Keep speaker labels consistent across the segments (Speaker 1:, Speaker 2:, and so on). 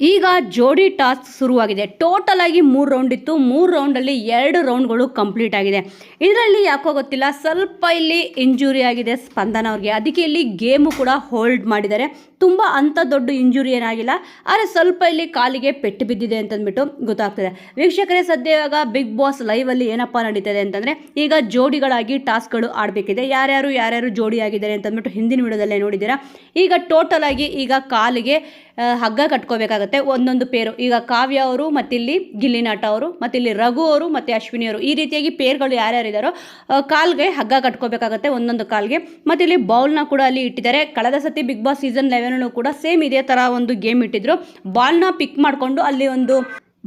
Speaker 1: ಈಗ ಜೋಡಿ ಟಾಸ್ಕ್ ಶುರುವಾಗಿದೆ. ಟೋಟಲ್ ಆಗಿ 3 ರೌಂಡ್ ಇತ್ತು. 3 ರೌಂಡಲ್ಲಿ 2 ರೌಂಡ್ಗಳು ಕಂಪ್ಲೀಟ್ ಆಗಿದೆ. ಇದರಲ್ಲಿ ಯಾಕೋ ಗೊತ್ತಿಲ್ಲ ಸ್ವಲ್ಪ ಇಲ್ಲಿ ಇಂಜುರಿ ಆಗಿದೆ ಸ್ಪಂದನ ಅವ್ರಿಗೆ. ಅದಕ್ಕೆ ಇಲ್ಲಿ ಗೇಮು ಕೂಡ ಹೋಲ್ಡ್ ಮಾಡಿದ್ದಾರೆ. ತುಂಬ ಅಂಥ ದೊಡ್ಡ ಇಂಜುರಿ ಏನಾಗಿಲ್ಲ, ಆದರೆ ಸ್ವಲ್ಪ ಇಲ್ಲಿ ಕಾಲಿಗೆ ಪೆಟ್ಟು ಬಿದ್ದಿದೆ ಅಂತಂದ್ಬಿಟ್ಟು ಗೊತ್ತಾಗ್ತದೆ. ವೀಕ್ಷಕರೇ, ಸದ್ಯ ಇವಾಗ ಬಿಗ್ ಬಾಸ್ ಲೈವಲ್ಲಿ ಏನಪ್ಪ ನಡೀತದೆ ಅಂತಂದರೆ, ಈಗ ಜೋಡಿಗಳಾಗಿ ಟಾಸ್ಕ್ಗಳು ಆಡಬೇಕಿದೆ. ಯಾರ್ಯಾರು ಜೋಡಿ ಆಗಿದ್ದಾರೆ ಅಂತಂದ್ಬಿಟ್ಟು ಹಿಂದಿನ ವಿಡಿಯೋದಲ್ಲೇ ನೋಡಿದ್ದೀರಾ. ಈಗ ಟೋಟಲ್ ಆಗಿ ಈಗ ಕಾಲಿಗೆ ಹಗ್ಗ ಕಟ್ಕೋಬೇಕಾಗತ್ತೆ ಒಂದೊಂದು ಪೇರು. ಈಗ ಕಾವ್ಯ ಅವರು ಮತ್ತಿಲ್ಲಿ ಗಿಲ್ಲಿನಟ ಅವರು ಮತ್ತಿಲ್ಲಿ ರಘು ಅವರು ಮತ್ತು ಅಶ್ವಿನಿ ಅವರು, ಈ ರೀತಿಯಾಗಿ ಪೇರ್ಗಳು ಯಾರ್ಯಾರಿದ್ದಾರೋ ಕಾಲ್ಗೆ ಹಗ್ಗ ಕಟ್ಕೋಬೇಕಾಗತ್ತೆ ಒಂದೊಂದು ಕಾಲ್ಗೆ. ಮತ್ತಿಲ್ಲಿ ಬೌಲ್ನ ಕೂಡ ಅಲ್ಲಿ ಇಟ್ಟಿದ್ದಾರೆ. ಕಳೆದ ಸತಿ ಬಿಗ್ ಬಾಸ್ ಸೀಸನ್ 11 ಕೂಡ ಸೇಮ್ ಇದೇ ಥರ ಒಂದು ಗೇಮ್ ಇಟ್ಟಿದ್ರು. ಬಾಲ್ನ ಪಿಕ್ ಮಾಡಿಕೊಂಡು ಅಲ್ಲಿ ಒಂದು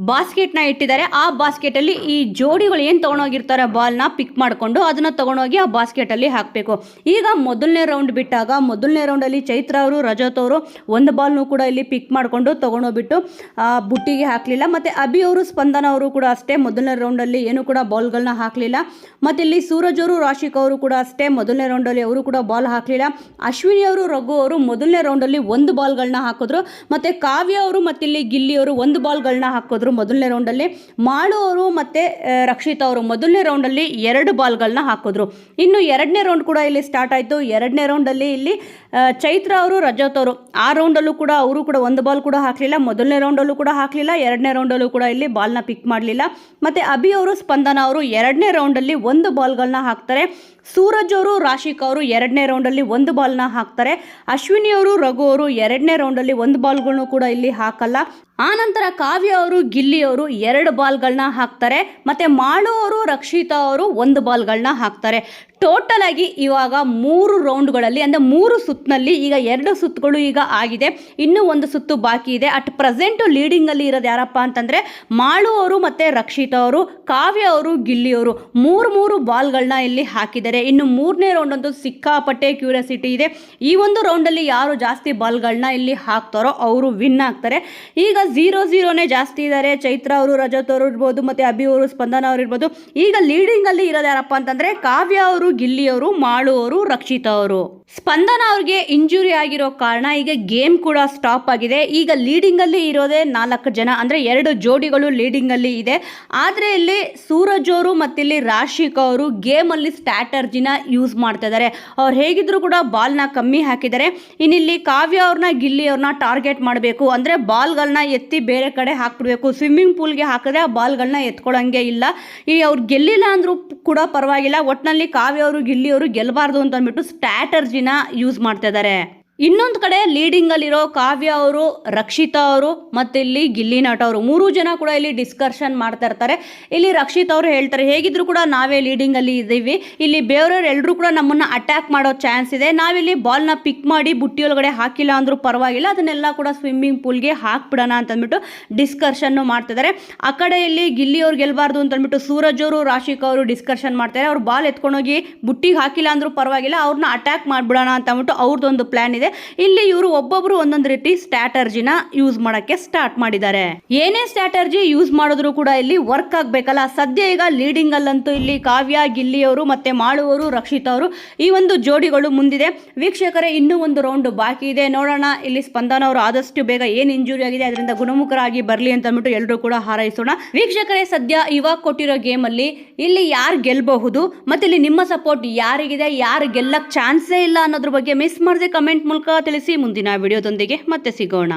Speaker 1: ಬಾಸ್ಕೆಟ್ನ ಇಟ್ಟಿದ್ದಾರೆ. ಆ ಬಾಸ್ಕೆಟಲ್ಲಿ ಈ ಜೋಡಿಗಳು ಏನು ತೊಗೊಂಡೋಗಿರ್ತಾರೆ ಬಾಲ್ನ ಪಿಕ್ ಮಾಡಿಕೊಂಡು ಅದನ್ನು ತೊಗೊಂಡೋಗಿ ಆ ಬಾಸ್ಕೆಟಲ್ಲಿ ಹಾಕಬೇಕು. ಈಗ ಮೊದಲನೇ ರೌಂಡ್ ಬಿಟ್ಟಾಗ ಮೊದಲನೇ ರೌಂಡಲ್ಲಿ ಚೈತ್ರ ಅವರು ರಜತ್ ಅವರು ಒಂದು ಬಾಲ್ನೂ ಕೂಡ ಇಲ್ಲಿ ಪಿಕ್ ಮಾಡಿಕೊಂಡು ತೊಗೊಂಡೋಗ್ಬಿಟ್ಟು ಬುಟ್ಟಿಗೆ ಹಾಕಲಿಲ್ಲ. ಮತ್ತು ಅಭಿ ಅವರು ಸ್ಪಂದನ ಅವರು ಕೂಡ ಅಷ್ಟೇ ಮೊದಲನೇ ರೌಂಡಲ್ಲಿ ಏನೂ ಕೂಡ ಬಾಲ್ಗಳನ್ನ ಹಾಕಲಿಲ್ಲ. ಮತ್ತು ಇಲ್ಲಿ ಸೂರಜ್ ಅವರು ರಾಶಿಕ್ ಅವರು ಕೂಡ ಅಷ್ಟೇ ಮೊದಲನೇ ರೌಂಡಲ್ಲಿ ಅವರು ಕೂಡ ಬಾಲ್ ಹಾಕಲಿಲ್ಲ. ಅಶ್ವಿನಿ ಅವರು ರಘು ಅವರು ಮೊದಲನೇ ರೌಂಡಲ್ಲಿ ಒಂದು ಬಾಲ್ಗಳನ್ನ ಹಾಕಿದ್ರು. ಮತ್ತು ಕಾವ್ಯ ಅವರು ಮತ್ತಿಲ್ಲಿ ಗಿಲ್ಲಿ ಅವರು ಒಂದು ಬಾಲ್ಗಳನ್ನ ಹಾಕಿದ್ರು ಮೊದಲನೇ ರೌಂಡಲ್ಲಿ. ಮಾಳು ಅವರು ಮತ್ತು ರಕ್ಷಿತಾ ಅವರು ಮೊದಲನೇ ರೌಂಡಲ್ಲಿ 2 ಬಾಲ್ಗಳನ್ನ ಹಾಕಿದ್ರು. ಇನ್ನು ಎರಡನೇ ರೌಂಡ್ ಕೂಡ ಇಲ್ಲಿ ಸ್ಟಾರ್ಟ್ ಆಯಿತು. ಎರಡನೇ ರೌಂಡಲ್ಲಿ ಇಲ್ಲಿ ಚೈತ್ರ ಅವರು ರಜತ್ ಅವರು ಆ ರೌಂಡಲ್ಲೂ ಕೂಡ ಅವರು ಕೂಡ ಒಂದು ಬಾಲ್ ಕೂಡ ಹಾಕಲಿಲ್ಲ. ಮೊದಲನೇ ರೌಂಡಲ್ಲೂ ಕೂಡ ಹಾಕಲಿಲ್ಲ, ಎರಡನೇ ರೌಂಡಲ್ಲೂ ಕೂಡ ಇಲ್ಲಿ ಬಾಲ್ನ ಪಿಕ್ ಮಾಡಲಿಲ್ಲ. ಮತ್ತು ಅಭಿ ಅವರು ಸ್ಪಂದನ ಅವರು ಎರಡನೇ ರೌಂಡಲ್ಲಿ ಒಂದು ಬಾಲ್ಗಳನ್ನ ಹಾಕ್ತಾರೆ. ಸೂರಜ್ ಅವರು ರಾಶಿಕ್ ಅವರು ಎರಡನೇ ರೌಂಡಲ್ಲಿ ಒಂದು ಬಾಲ್ನ ಹಾಕ್ತಾರೆ. ಅಶ್ವಿನಿ ಅವರು ರಘು ಅವರು ಎರಡನೇ ರೌಂಡಲ್ಲಿ ಒಂದು ಬಾಲ್ಗಳನ್ನು ಕೂಡ ಇಲ್ಲಿ ಹಾಕಲ್ಲ. ಆನಂತರ ಕಾವ್ಯ ಅವರು ಗಿಲ್ಲಿ ಅವರು 2 ಬಾಲ್ಗಳನ್ನ ಹಾಕ್ತಾರೆ. ಮತ್ತು ಮಾಳು ಅವರು ರಕ್ಷಿತಾ ಅವರು 1 ಬಾಲ್ಗಳನ್ನ ಹಾಕ್ತಾರೆ. ಟೋಟಲ್ ಆಗಿ ಇವಾಗ 3 ರೌಂಡ್ಗಳಲ್ಲಿ ಅಂದರೆ 3 ಸುತ್ತಿನಲ್ಲಿ ಈಗ 2 ಸುತ್ತುಗಳು ಈಗ ಆಗಿದೆ. ಇನ್ನೂ ಒಂದು ಸುತ್ತು ಬಾಕಿ ಇದೆ. ಅಟ್ ಪ್ರೆಸೆಂಟು ಲೀಡಿಂಗಲ್ಲಿ ಇರೋದು ಯಾರಪ್ಪ ಅಂತಂದರೆ ಮಾಳು ಅವರು ಮತ್ತು ರಕ್ಷಿತಾ ಅವರು, ಕಾವ್ಯ ಅವರು, ಗಿಲ್ಲಿ ಅವರು 3 ಬಾಲ್ಗಳನ್ನ ಇಲ್ಲಿ ಹಾಕಿದ್ದಾರೆ. ಇನ್ನು 3ನೇ ರೌಂಡ್ ಅಂತೂ ಸಿಕ್ಕಾಪಟ್ಟೆ ಕ್ಯೂರಿಯಾಸಿಟಿ ಇದೆ. ಈ ಒಂದು ರೌಂಡಲ್ಲಿ ಯಾರು ಜಾಸ್ತಿ ಬಾಲ್ಗಳನ್ನ ಇಲ್ಲಿ ಹಾಕ್ತಾರೋ ಅವರು ವಿನ್ ಆಗ್ತಾರೆ. ಈಗ 0-0ನೇ ಜಾಸ್ತಿ ಇದ್ದಾರೆ. ಚೈತ್ರ ಅವರು ರಜತ್ ಅವರು ಇರ್ಬೋದು, ಮತ್ತು ಅಭಿ ಅವರು ಸ್ಪಂದನ ಅವರು ಇರ್ಬೋದು. ಈಗ ಲೀಡಿಂಗಲ್ಲಿ ಇರೋದು ಯಾರಪ್ಪ ಅಂತಂದರೆ ಕಾವ್ಯ ಅವರು, ಗಿಲ್ಲಿ ಅವರು, ಮಾಳು ಅವರು, ರಕ್ಷಿತಾ ಅವರು. ಸ್ಪಂದನ ಅವ್ರಿಗೆ ಇಂಜುರಿ ಆಗಿರೋ ಕಾರಣ ಈಗ ಗೇಮ್ ಕೂಡ ಸ್ಟಾಪ್ ಆಗಿದೆ. ಈಗ ಲೀಡಿಂಗಲ್ಲಿ ಇರೋದೇ 4 ಜನ, ಅಂದರೆ 2 ಜೋಡಿಗಳು ಲೀಡಿಂಗಲ್ಲಿ ಇದೆ. ಆದರೆ ಇಲ್ಲಿ ಸೂರಜ್ ಅವರು ಮತ್ತಿಲ್ಲಿ ರಾಶಿಕ್ ಅವರು ಗೇಮಲ್ಲಿ ಸ್ಟ್ರಾಟರ್ಜಿನ ಯೂಸ್ ಮಾಡ್ತಾ ಇದ್ದಾರೆ. ಅವ್ರು ಹೇಗಿದ್ರು ಕೂಡ ಬಾಲ್ನ ಕಮ್ಮಿ ಹಾಕಿದ್ದಾರೆ. ಇನ್ನಿಲ್ಲಿ ಕಾವ್ಯ ಅವ್ರನ್ನ ಗಿಲ್ಲಿ ಅವ್ರನ್ನ ಟಾರ್ಗೆಟ್ ಮಾಡಬೇಕು, ಅಂದರೆ ಬಾಲ್ಗಳನ್ನ ಎತ್ತಿ ಬೇರೆ ಕಡೆ ಹಾಕ್ಬಿಡ್ಬೇಕು. ಸ್ವಿಮ್ಮಿಂಗ್ ಪೂಲ್ಗೆ ಹಾಕಿದ್ರೆ ಆ ಬಾಲ್ಗಳನ್ನ ಎತ್ಕೊಳ್ಳೋಂಗೆ ಇಲ್ಲ. ಈ ಅವ್ರು ಗೆಲ್ಲಿಲ್ಲ ಅಂದರೂ ಕೂಡ ಪರವಾಗಿಲ್ಲ, ಒಟ್ಟಿನಲ್ಲಿ ಕಾವ್ಯ ಅವರು ಗಿಲ್ಲಿ ಅವರು ಗೆಲ್ಲಬಾರ್ದು ಅಂತ ಅಂದ್ಬಿಟ್ಟು ಸ್ಟ್ರಾಟರ್ಜಿನ ಯೂಸ್ ಮಾಡ್ತಾ ಇದ್ದಾರೆ. ಇನ್ನೊಂದು ಕಡೆ ಲೀಡಿಂಗಲ್ಲಿರೋ ಕಾವ್ಯ ಅವರು, ರಕ್ಷಿತಾ ಅವರು ಮತ್ತು ಇಲ್ಲಿ ಗಿಲ್ಲಿ ನಟ ಅವರು 3 ಜನ ಕೂಡ ಇಲ್ಲಿ ಡಿಸ್ಕಷನ್ ಮಾಡ್ತಾ ಇರ್ತಾರೆ. ಇಲ್ಲಿ ರಕ್ಷಿತಾ ಅವರು ಹೇಳ್ತಾರೆ, ಹೇಗಿದ್ರು ಕೂಡ ನಾವೇ ಲೀಡಿಂಗಲ್ಲಿ ಇದ್ದೀವಿ, ಇಲ್ಲಿ ಬೇರೆಯವ್ರು ಎಲ್ಲರೂ ಕೂಡ ನಮ್ಮನ್ನು ಅಟ್ಯಾಕ್ ಮಾಡೋ ಚಾನ್ಸ್ ಇದೆ. ನಾವಿಲ್ಲಿ ಬಾಲ್ನ ಪಿಕ್ ಮಾಡಿ ಬುಟ್ಟಿಯೊಳಗಡೆ ಹಾಕಿಲ್ಲ ಅಂದರೂ ಪರವಾಗಿಲ್ಲ, ಅದನ್ನೆಲ್ಲ ಕೂಡ ಸ್ವಿಮ್ಮಿಂಗ್ ಪೂಲ್ಗೆ ಹಾಕ್ಬಿಡೋಣ ಅಂತಂದ್ಬಿಟ್ಟು ಡಿಸ್ಕಷನ್ನು ಮಾಡ್ತಿದ್ದಾರೆ. ಆ ಕಡೆ ಇಲ್ಲಿ ಗಿಲ್ಲಿ ಅವ್ರು ಗೆಲ್ಲಬಾರ್ದು ಅಂತಂದ್ಬಿಟ್ಟು ಸೂರಜ್ ಅವರು, ರಾಶಿಕ್ ಅವರು ಡಿಸ್ಕಷನ್ ಮಾಡ್ತಾರೆ. ಅವ್ರು ಬಾಲ್ ಎತ್ಕೊಂಡೋಗಿ ಬುಟ್ಟಿಗೆ ಹಾಕಿಲ್ಲ ಅಂದರೂ ಪರವಾಗಿಲ್ಲ, ಅವ್ರನ್ನ ಅಟ್ಯಾಕ್ ಮಾಡಿಬಿಡೋಣ ಅಂತಂದ್ಬಿಟ್ಟು ಅವ್ರದ್ದೊಂದು ಪ್ಲ್ಯಾನ್ ಇದೆ. ಇಲ್ಲಿ ಇವರು ಒಬ್ಬೊಬ್ರು ಒಂದೊಂದು ರೀತಿ ಸ್ಟ್ರಾಟರ್ಜಿನ ಯೂಸ್ ಮಾಡಕ್ಕೆ ಸ್ಟಾರ್ಟ್ ಮಾಡಿದ್ದಾರೆ. ಏನೇ ಸ್ಟ್ರಾಟರ್ಜಿ ಯೂಸ್ ಮಾಡಿದ್ರು ಕೂಡ ಇಲ್ಲಿ ವರ್ಕ್ ಆಗಬೇಕಲ್ಲ. ಸದ್ಯ ಈಗ ಲೀಡಿಂಗ್ ಅಲ್ಲಂತೂ ಇಲ್ಲಿ ಕಾವ್ಯ, ಗಿಲ್ಲಿ ಅವರು ಮತ್ತೆ ಮಾಳು ಅವರು, ರಕ್ಷಿತಾ ಅವರು ಈ ಒಂದು ಜೋಡಿಗಳು ಮುಂದಿದೆ. ವೀಕ್ಷಕರೇ, ಇನ್ನೂ ಒಂದು ರೌಂಡ್ ಬಾಕಿ ಇದೆ, ನೋಡೋಣ. ಇಲ್ಲಿ ಸ್ಪಂದನ ಅವರು ಆದಷ್ಟು ಬೇಗ ಏನು ಇಂಜುರಿ ಆಗಿದೆ ಅದರಿಂದ ಗುಣಮುಖರಾಗಿ ಬರಲಿ ಅಂತ ಅಂದ್ಬಿಟ್ಟು ಎಲ್ಲರೂ ಕೂಡ ಹಾರೈಸೋಣ. ವೀಕ್ಷಕರೇ, ಸದ್ಯ ಇವಾಗ ಕೊಟ್ಟಿರೋ ಗೇಮಲ್ಲಿ ಇಲ್ಲಿ ಯಾರು ಗೆಲ್ಲಬಹುದು ಮತ್ತೆ ಇಲ್ಲಿ ನಿಮ್ಮ ಸಪೋರ್ಟ್ ಯಾರಿಗಿದೆ, ಯಾರು ಗೆಲ್ಲಕ್ಕೆ ಚಾನ್ಸೇ ಇಲ್ಲ ಅನ್ನೋದ್ರ ಬಗ್ಗೆ ಮಿಸ್ ಮಾಡದೆ ಕಮೆಂಟ್ ಮೂಲಕ ತಿಳಿಸಿ. ಮುಂದಿನ ವಿಡಿಯೋದೊಂದಿಗೆ ಮತ್ತೆ ಸಿಗೋಣ.